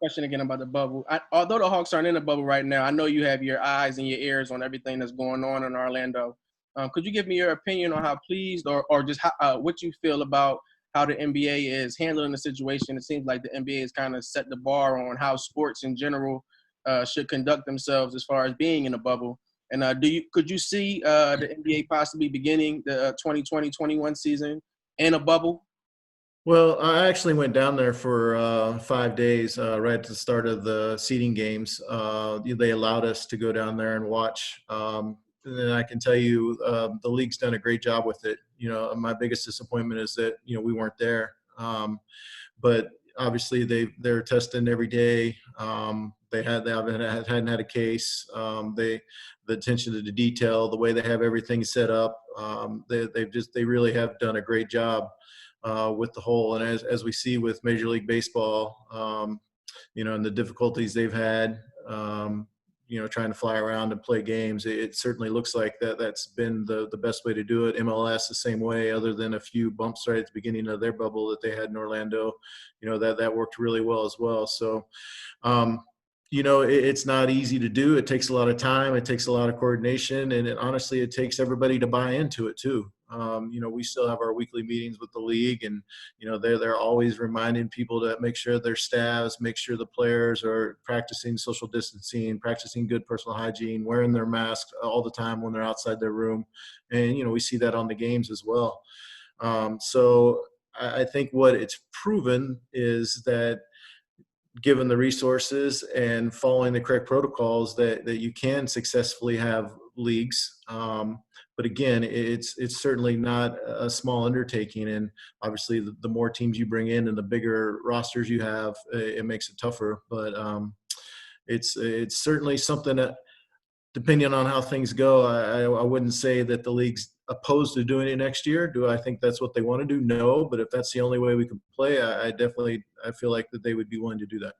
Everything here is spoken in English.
question again about the bubble. Although the Hawks aren't in the bubble right now, I know you have your eyes and your ears on everything that's going on in Orlando. Could you give me your opinion on how pleased or just how, what you feel about how the NBA is handling the situation? It seems like the NBA has kind of set the bar on how sports in general should conduct themselves as far as being in a bubble. And could you see the NBA possibly beginning the 2020-21 season in a bubble? Well, I actually went down there for 5 days right at the start of the seeding games. They allowed us to go down there and watch. And I can tell you the league's done a great job with it. My biggest disappointment is that, we weren't there. But obviously they're testing every day. They hadn't had a case. The attention to the detail, the way they have everything set up, they really have done a great job with the whole. And as we see with Major League Baseball, and the difficulties they've had, trying to fly around and play games, it certainly looks like that's been the best way to do it. MLS the same way, other than a few bumps right at the beginning of their bubble that they had in Orlando, that worked really well as well. So, it's not easy to do. It takes a lot of time. It takes a lot of coordination. And honestly, it takes everybody to buy into it too. We still have our weekly meetings with the league, and, they're always reminding people to make sure their staffs, make sure the players are practicing social distancing, practicing good personal hygiene, wearing their masks all the time when they're outside their room. And, we see that on the games as well. So I think what it's proven is that, given the resources and following the correct protocols, that you can successfully have leagues. But again, it's certainly not a small undertaking. And obviously the more teams you bring in and the bigger rosters you have, it makes it tougher. But it's certainly something that, depending on how things go, I wouldn't say that the league's opposed to doing it next year. Do I think that's what they want to do? No, but if that's the only way we can play, I feel like that they would be willing to do that.